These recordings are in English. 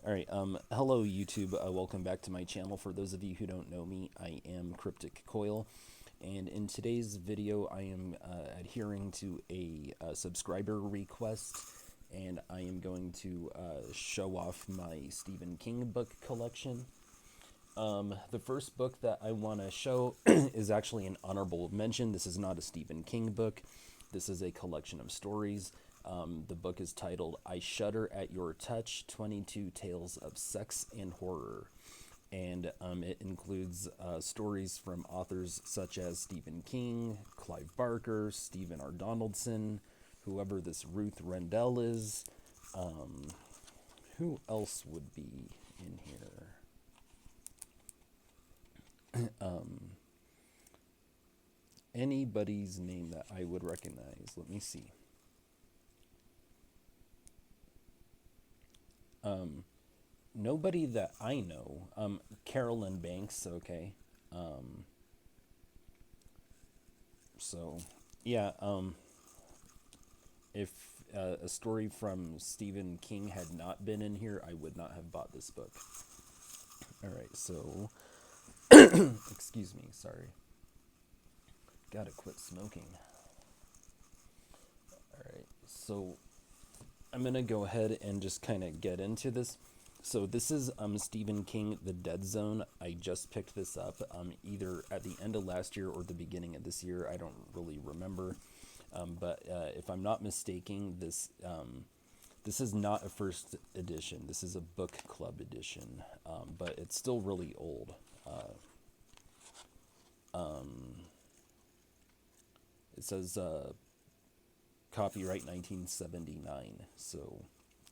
All right. Hello, YouTube. Welcome back to my channel. For those of you who don't know me, I am Cryptic Coil, and in today's video, I am adhering to a subscriber request, and I am going to show off my Stephen King book collection. The first book that I want to show is actually an honorable mention. This is not a Stephen King book. This is a collection of stories. The book is titled I Shudder at Your Touch 22 Tales of Sex and Horror. And it includes stories from authors such as Stephen King, Clive Barker, Stephen R. Donaldson, whoever this Ruth Rendell is. Who else would be in here? Anybody's name that I would recognize. Let me see. Nobody that I know. Carolyn Banks, okay. Um, so, yeah, if a story from Stephen King had not been in here, I would not have bought this book. All right, so, excuse me, sorry. Gotta quit smoking. All right, so I'm gonna go ahead and just kind of get into this. So this is Stephen King, The Dead Zone. I just picked this up either at the end of last year or the beginning of this year. I don't really remember, but if I'm not mistaken, this is not a first edition. This is a book club edition, but it's still really old. It says copyright 1979, so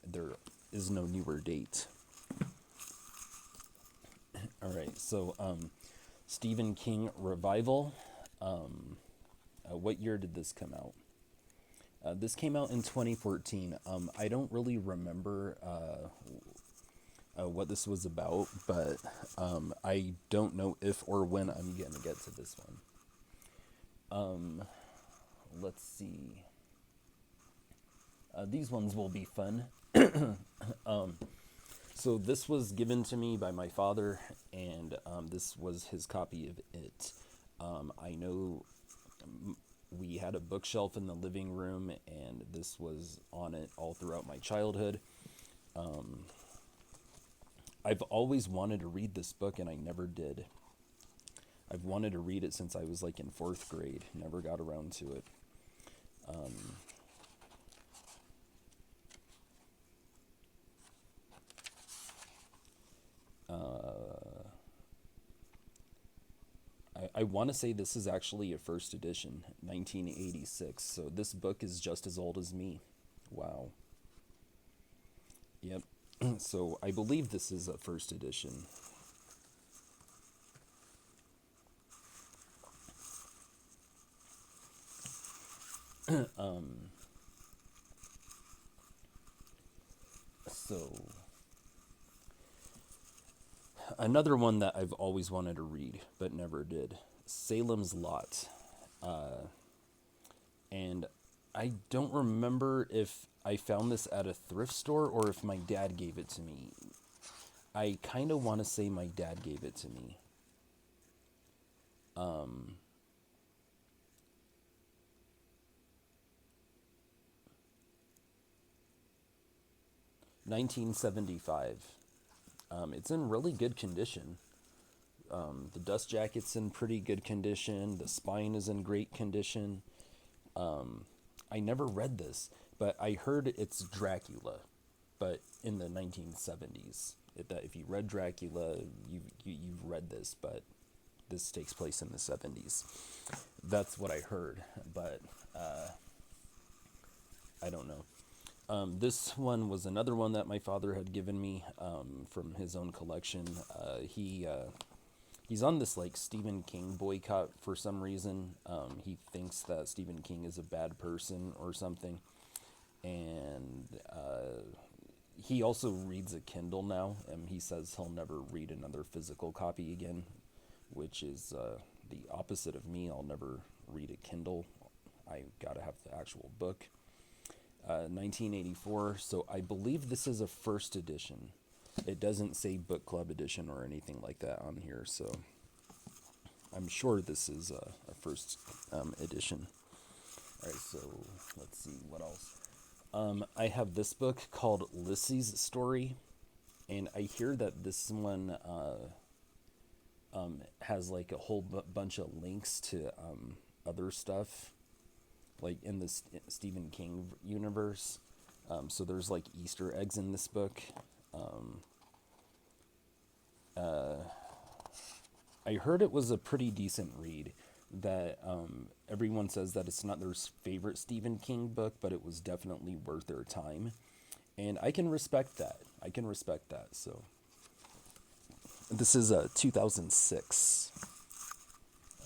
there is no newer date. All right, so Stephen King Revival. What year did this come out? This came out in 2014. I don't really remember what this was about, but I don't know if or when I'm going to get to this one. Let's see. These ones will be fun. So this was given to me by my father, and this was his copy of it. I know we had a bookshelf in the living room, and this was on it all throughout my childhood. I've always wanted to read this book, and I never did. I've wanted to read it since I was like in fourth grade. Never got around to it. I want to say this is actually a first edition, 1986. So this book is just as old as me. Wow. Yep. So I believe this is a first edition. So another one that I've always wanted to read but never did, Salem's Lot. And I don't remember if I found this at a thrift store or if my dad gave it to me. I kind of want to say my dad gave it to me. 1975. It's in really good condition. The dust jacket's in pretty good condition. The spine is in great condition. I never read this, but I heard it's Dracula, but in the 1970s. That if you read Dracula, you've read this, but this takes place in the 70s. That's what I heard, but I don't know. This one was another one that my father had given me from his own collection. He's on this like Stephen King boycott for some reason. He thinks that Stephen King is a bad person or something, and he also reads a Kindle now. And he says he'll never read another physical copy again, which is the opposite of me. I'll never read a Kindle. I gotta have the actual book. 1984. So I believe this is a first edition. It doesn't say book club edition or anything like that on here, so I'm sure this is a first edition. All right, so let's see what else. I have this book called Lissy's Story, and I hear that this one has like a whole bunch of links to other stuff, like in the Stephen King universe. So there's like Easter eggs in this book. I heard it was a pretty decent read. That everyone says that it's not their favorite Stephen King book, but it was definitely worth their time, and I can respect that. So this is 2006.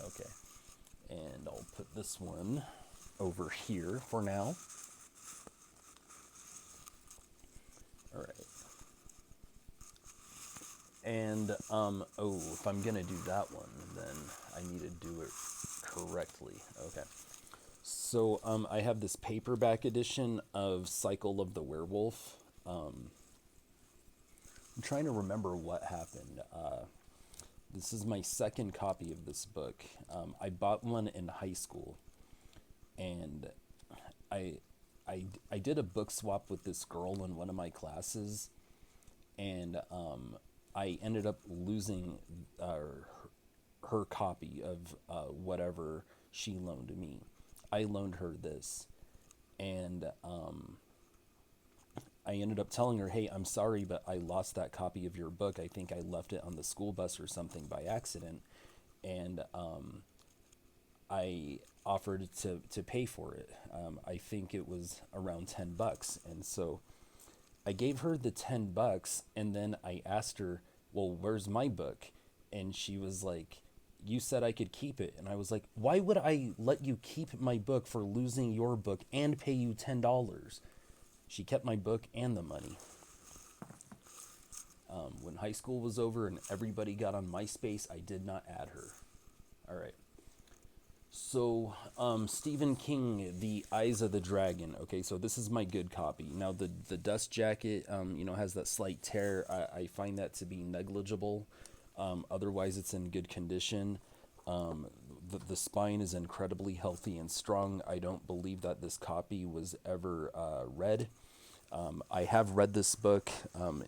Okay, and I'll put this one over here for now. All right. And, if I'm gonna do that one, then I need to do it correctly. Okay. So, I have this paperback edition of Cycle of the Werewolf. I'm trying to remember what happened. This is my second copy of this book. I bought one in high school, and I, I did a book swap with this girl in one of my classes, and I ended up losing her copy of whatever she loaned me. I loaned her this, and I ended up telling her, "Hey, I'm sorry, but I lost that copy of your book. I think I left it on the school bus or something by accident," and I offered to pay for it. I think it was around $10, and so I gave her the $10, and then I asked her, "Well, where's my book?" And she was like, "You said I could keep it." And I was like, "Why would I let you keep my book for losing your book and pay you $10? She kept my book and the money. When high school was over and everybody got on MySpace, I did not add her. All right. So, Stephen King, The Eyes of the Dragon. Okay, so this is my good copy. Now, the dust jacket, has that slight tear. I find that to be negligible. Otherwise, it's in good condition. The spine is incredibly healthy and strong. I don't believe that this copy was ever read. I have read this book.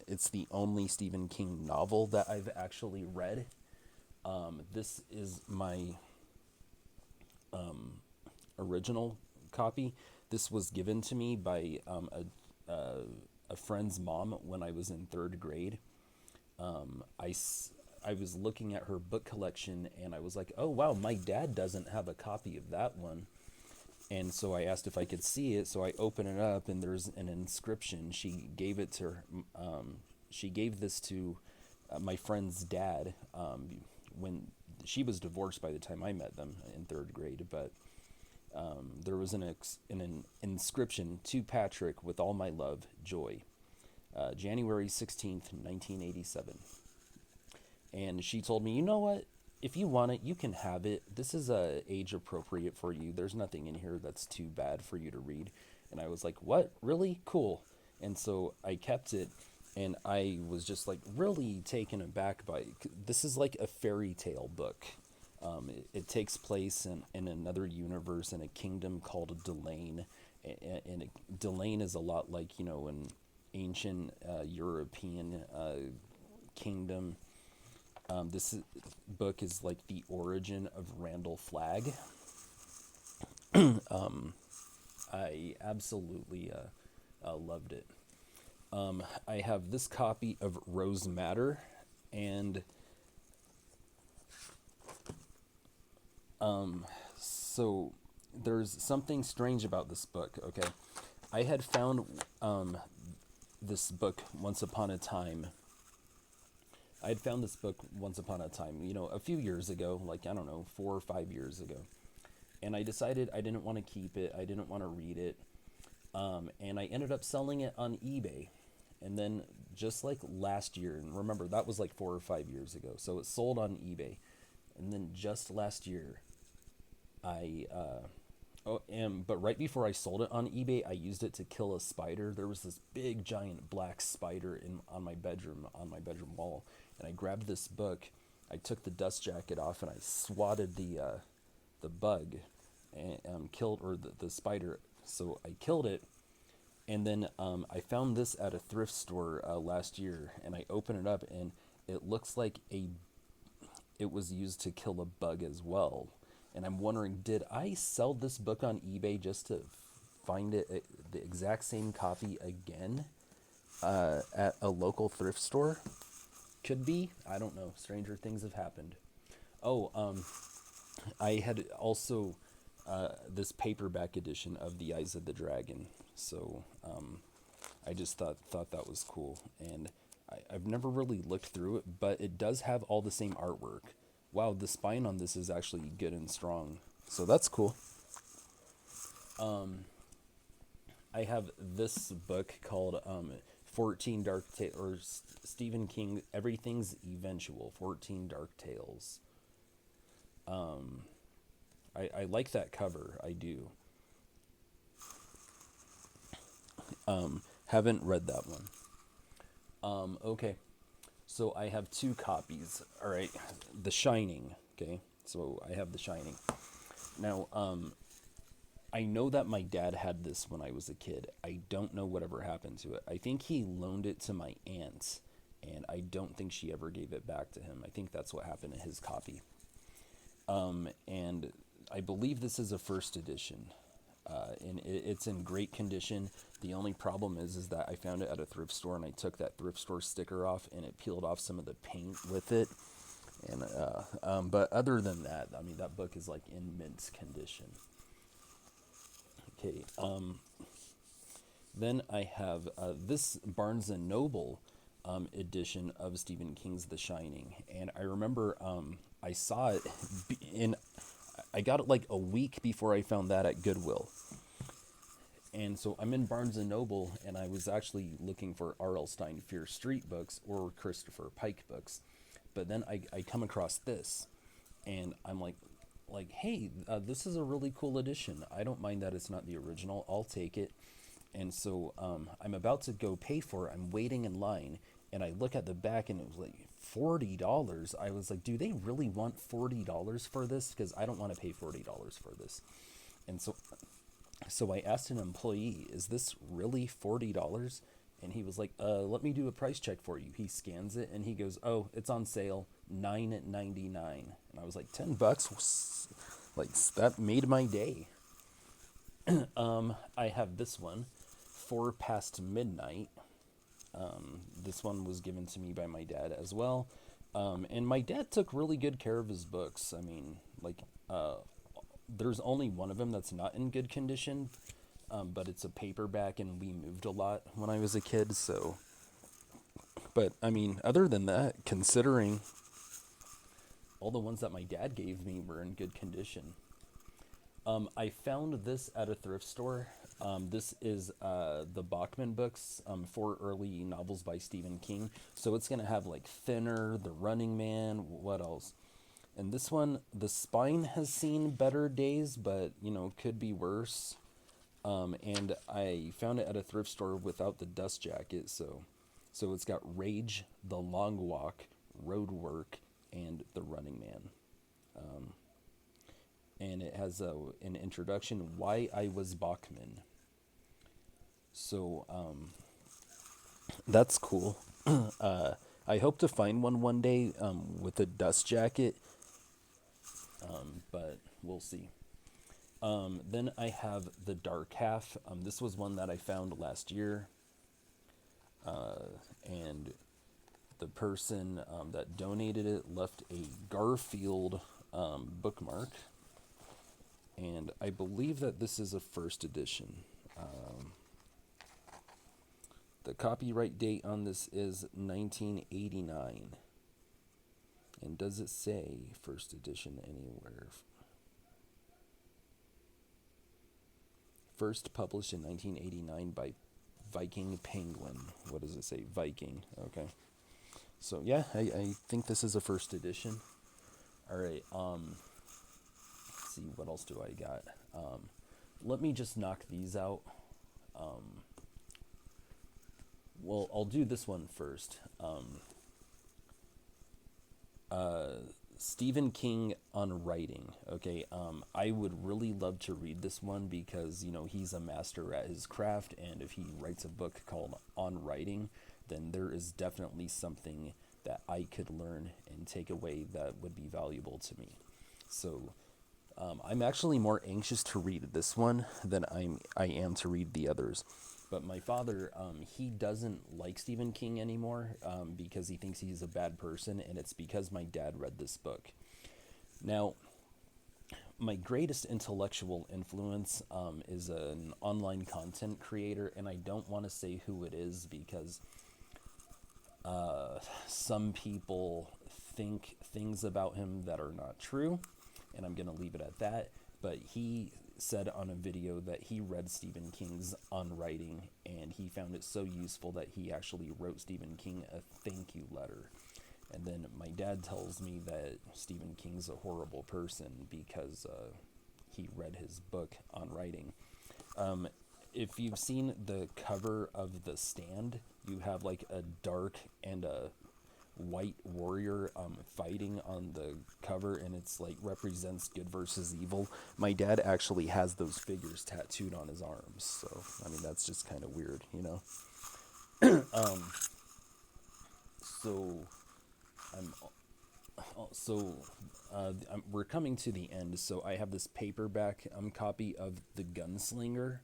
It's the only Stephen King novel that I've actually read. This is my original copy. This was given to me by a friend's mom when I was in third grade. I was looking at her book collection and I was like, "Oh wow, my dad doesn't have a copy of that one." And so I asked if I could see it. So I open it up and there's an inscription. She gave it to her. She gave this to my friend's dad when she was divorced by the time I met them in third grade. But there was an inscription to Patrick with all my love, Joy, January 16th, 1987. And she told me, "You know what? If you want it, you can have it. This is age appropriate for you. There's nothing in here that's too bad for you to read." And I was like, "What? Really? Cool." And so I kept it, and I was just like really taken aback by this is like a fairy tale book. It takes place in another universe in a kingdom called Delane, and Delane is a lot like an ancient European kingdom. This book is like the origin of Randall Flagg. I absolutely loved it. I have this copy of Rose Madder, and so there's something strange about this book. Okay, I had found this book once upon a time. I had found this book once upon a time, a few years ago, like, I don't know, 4 or 5 years ago. And I decided I didn't want to keep it. I didn't want to read it. And I ended up selling it on eBay. And then just like last year, and remember, that was like 4 or 5 years ago. So it sold on eBay. And then just last year, I Oh, and but right before I sold it on eBay, I used it to kill a spider. There was this big giant black spider in on my bedroom wall, and I grabbed this book. I took the dust jacket off and I swatted the bug and killed or the spider. So I killed it, and then I found this at a thrift store last year, and I opened it up, and it looks like it was used to kill a bug as well. And I'm wondering, did I sell this book on eBay just to find the exact same copy again at a local thrift store? Could be. I don't know. Stranger things have happened. Oh, I had also this paperback edition of The Eyes of the Dragon. So I just thought that was cool, and I've never really looked through it, but it does have all the same artwork. Wow, the spine on this is actually good and strong, so that's cool. I have this book called 14 Dark Tales, or Stephen King, Everything's Eventual, 14 Dark Tales. I like that cover, I do. Haven't read that one. Okay. So I have two copies. All right. The Shining. Okay. So I have The Shining. Now, I know that my dad had this when I was a kid. I don't know whatever happened to it. I think he loaned it to my aunt, and I don't think she ever gave it back to him. I think that's what happened to his copy. And I believe this is a first edition. And it's in great condition. The only problem is that I found it at a thrift store, and I took that thrift store sticker off, and it peeled off some of the paint with it. And but other than that, I mean, that book is like in mint condition. Okay. Then I have this Barnes and Noble edition of Stephen King's The Shining, and I remember I saw it in. I got it like a week before I found that at Goodwill. And so I'm in Barnes and Noble, and I was actually looking for R.L. Stine Fear Street books or Christopher Pike books. But then I come across this, and I'm like, hey, this is a really cool edition. I don't mind that it's not the original. I'll take it. And so I'm about to go pay for it. I'm waiting in line, and I look at the back, and it was like $40. I was like, do they really want $40 for this? Because I don't want to pay $40 for this. And so I asked an employee, is this really $40? And he was like, let me do a price check for you. He scans it, and he goes, oh, it's on sale, $9.99. And I was like, $10? Like, that made my day. I have this one, 4 Past Midnight. This one was given to me by my dad as well. And my dad took really good care of his books. I mean, like, there's only one of them that's not in good condition, but it's a paperback, and we moved a lot when I was a kid, so. But, I mean, other than that, considering all the ones that my dad gave me were in good condition. I found this at a thrift store. This is the Bachman books, 4 early novels by Stephen King. So it's going to have like Thinner, The Running Man, what else? And this one, the spine has seen better days, but, you know, could be worse. And I found it at a thrift store without the dust jacket, so it's got Rage, The Long Walk, Road Work, and The Running Man. And it has an introduction, Why I Was Bachman. So that's cool. I hope to find one day with a dust jacket, but we'll see. Then I have The Dark Half. This was one that I found last year, and the person that donated it left a Garfield bookmark. And I believe that this is a first edition. The copyright date on this is 1989. And does it say first edition anywhere? First published in 1989 by Viking Penguin. What does it say? Viking. Okay. So yeah, I think this is a first edition. All right. Let's see, what else do I got? let me just knock these out. Well, I'll do this one first. Stephen King on writing. Okay, I would really love to read this one because, you know, he's a master at his craft, and if he writes a book called On Writing, then there is definitely something that I could learn and take away that would be valuable to me. So, I'm actually more anxious to read this one than I am to read the others. But my father, he doesn't like Stephen King anymore because he thinks he's a bad person, and it's because my dad read this book. Now, my greatest intellectual influence is an online content creator, and I don't want to say who it is because some people think things about him that are not true, and I'm going to leave it at that. But he said on a video that he read Stephen King's On Writing, and he found it so useful that he actually wrote Stephen King a thank you letter. And then my dad tells me that Stephen King's a horrible person because he read his book On Writing. If you've seen the cover of The Stand, you have like a dark and a white warrior fighting on the cover, and it's like represents good versus evil. My dad actually has those figures tattooed on his arms, so I mean that's just kind of weird, you know. So I'm we're coming to the end, so I have this paperback copy of The Gunslinger.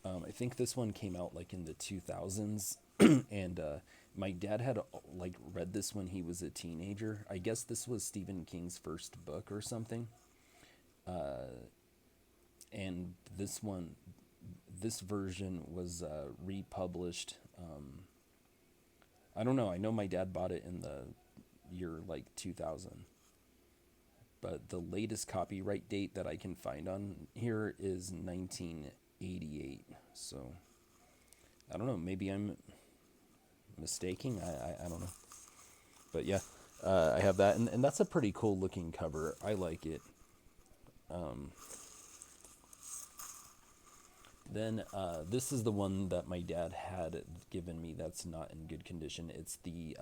I think this one came out like in the 2000s, and my dad had like read this when he was a teenager. I guess this was Stephen King's first book or something. And this version was republished. I don't know. I know my dad bought it in the year like 2000. But the latest copyright date that I can find on here is 1988. So I don't know. Maybe I'm mistaking. I don't know. But yeah, I have that, and that's a pretty cool looking cover. I like it. Then this is the one that my dad had given me that's not in good condition. It's the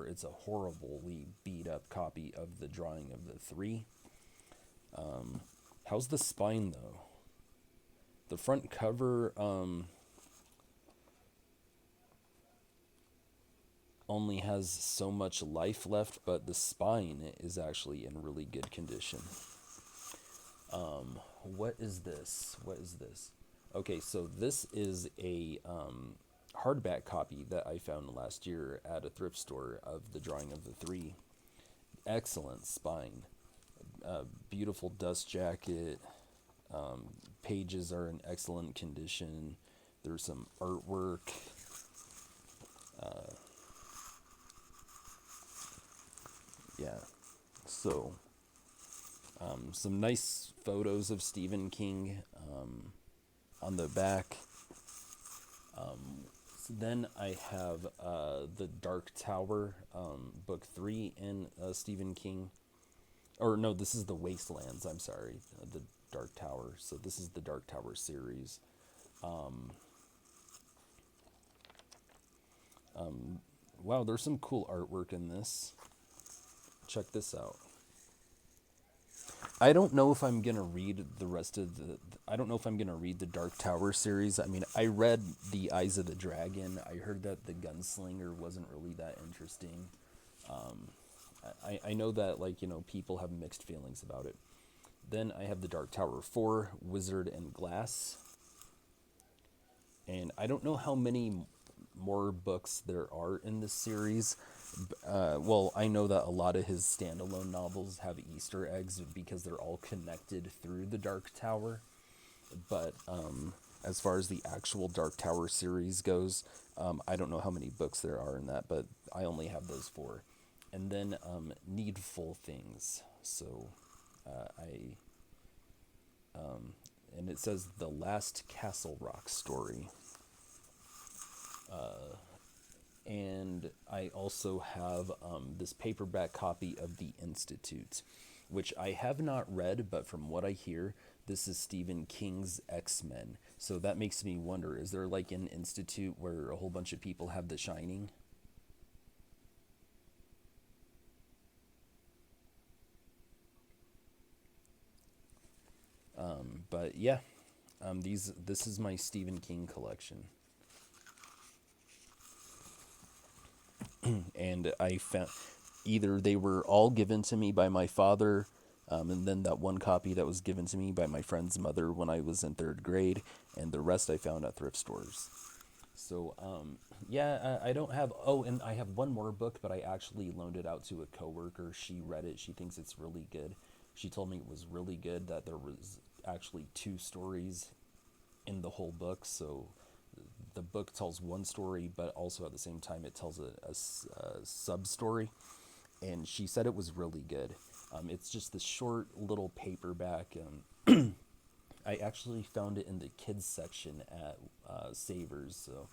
it's a horribly beat up copy of The Drawing of the Three. How's the spine though? The front cover only has so much life left, but the spine is actually in really good condition. What is this? Okay, so this is a hardback copy that I found last year at a thrift store of The Drawing of the Three. Excellent spine. Beautiful dust jacket. Pages are in excellent condition. There's some artwork. Yeah. So, some nice photos of Stephen King on the back. So then I have The Dark Tower, book 3 in Stephen King. Or no, this is The Wastelands, I'm sorry. The Dark Tower. So this is the Dark Tower series. Wow, there's some cool artwork in this. Check this out. I don't know if I'm gonna read the rest of I don't know if I'm gonna read the Dark Tower series. I mean, I read The Eyes of the Dragon. I heard that The Gunslinger wasn't really that interesting. I know that, like, you know, people have mixed feelings about it. Then I have The Dark Tower 4, Wizard and Glass. And I don't know how many more books there are in this series. Well, I know that a lot of his standalone novels have Easter eggs because they're all connected through the Dark Tower. But as far as the actual Dark Tower series goes, I don't know how many books there are in that, but I only have those 4. And then Needful Things. So and it says The Last Castle Rock Story. And I also have this paperback copy of The Institute. which I have not read, but from what I hear, this is Stephen King's X-Men. So that makes me wonder, is there like an institute where a whole bunch of people have The Shining? But yeah, this is my Stephen King collection. And I found either they were all given to me by my father, and then that one copy that was given to me by my friend's mother when I was in third grade, and the rest I found at thrift stores. So, yeah, I don't have. Oh, and I have one more book, but I actually loaned it out to a coworker. She read it. She thinks it's really good. She told me it was really good, that there was actually two stories in the whole book. So the book tells one story, but also at the same time it tells a sub story. And she said it was really good. It's just this short little paperback. I actually found it in the kids section at Savers, so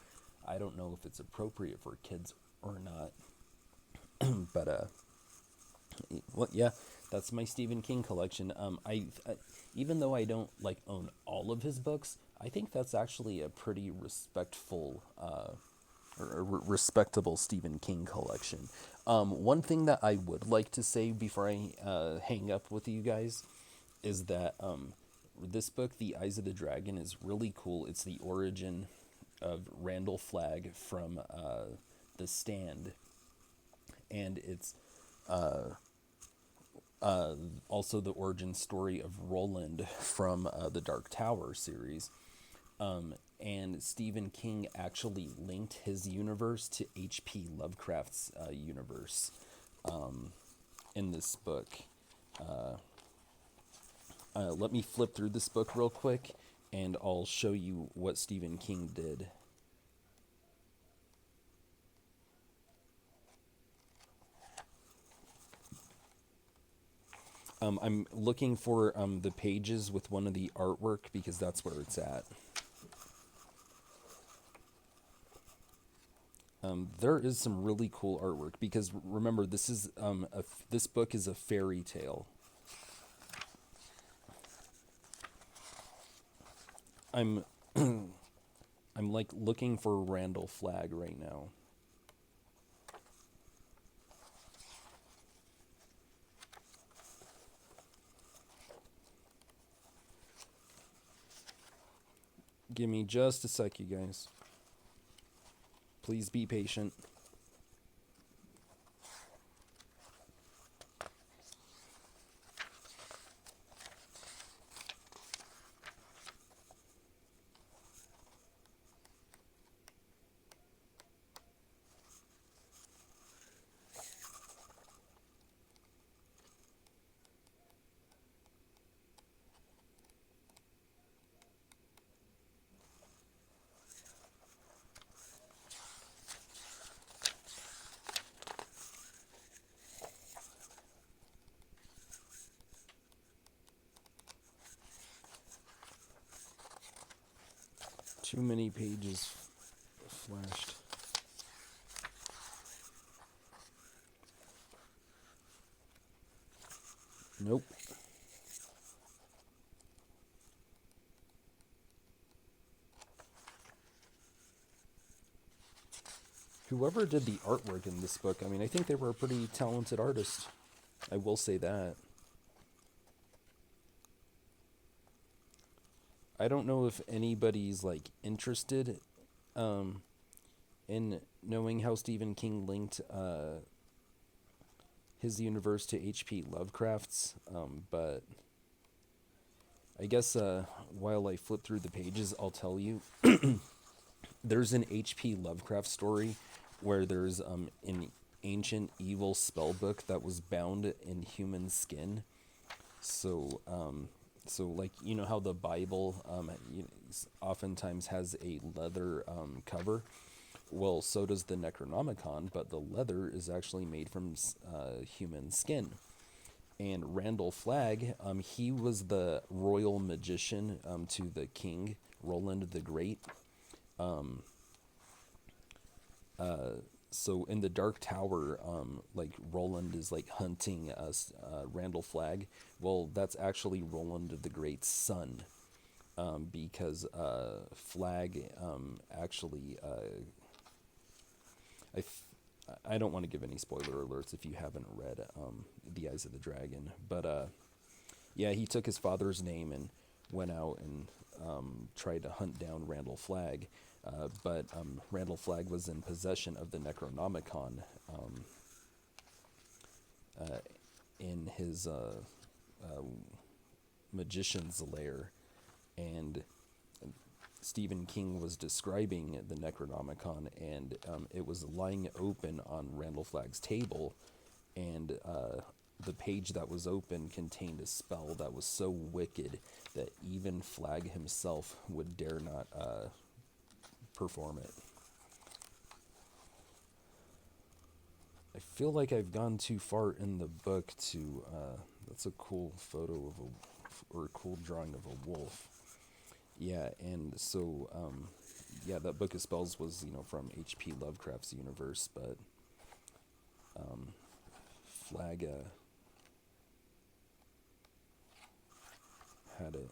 I don't know if it's appropriate for kids or not. But well, yeah, that's my Stephen King collection. I even though I don't like own all of his books, I think that's actually a pretty respectful or a respectable Stephen King collection. One thing that I would like to say before I hang up with you guys is that this book, The Eyes of the Dragon, is really cool. It's the origin of Randall Flagg from The Stand, and it's also the origin story of Roland from the Dark Tower series. And Stephen King actually linked his universe to H.P. Lovecraft's universe in this book. Let me flip through this book real quick, and I'll show you what Stephen King did. I'm looking for the pages with one of the artwork because that's where it's at. There is some really cool artwork because remember, this is this book is a fairy tale. I'm I'm like looking for Randall Flagg right now. Give me just a sec, you guys. Please be patient. Too many pages flashed. Nope. Whoever did the artwork in this book, I mean, I think they were a pretty talented artist. I will say that. I don't know if anybody's like interested in knowing how Stephen King linked his universe to H.P. Lovecraft's, but I guess while I flip through the pages, I'll tell you. There's an H.P. Lovecraft story where there's an ancient evil spell book that was bound in human skin. So, so like you know how the Bible oftentimes has a leather cover. Well, so does the Necronomicon, but the leather is actually made from human skin. And Randall Flagg, he was the royal magician to the king, Roland the Great. So in the Dark Tower, like Roland is like hunting us, Randall Flagg. Well, that's actually Roland the Great's son, because Flagg actually I, f- I don't want to give any spoiler alerts if you haven't read The Eyes of the Dragon, but yeah, he took his father's name and went out and tried to hunt down Randall Flagg. But Randall Flagg was in possession of the Necronomicon uh, in his magician's lair, and Stephen King was describing the Necronomicon, and it was lying open on Randall Flagg's table, and the page that was open contained a spell that was so wicked that even Flagg himself would dare not perform it. I feel like I've gone too far in the book to. That's a cool photo of or a cool drawing of a wolf. Yeah, and so yeah, that Book of Spells was from H.P. Lovecraft's universe, but Flagg had it.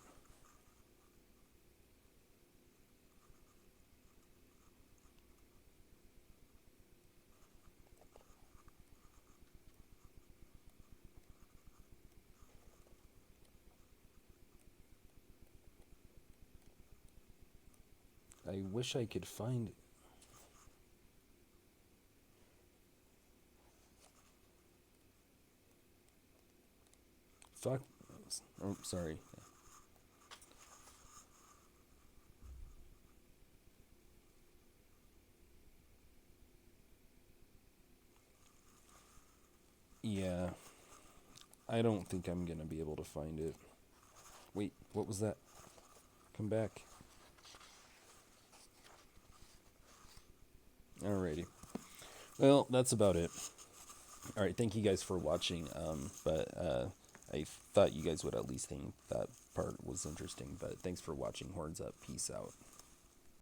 I wish I could find. Fuck. Oh, sorry. Yeah, I don't think I'm gonna be able to find it. Wait, what was that? Come back. Alrighty. Well, that's about it. Alright, thank you guys for watching. But I thought you guys would at least think that part was interesting. But thanks for watching. Horns up. Peace out.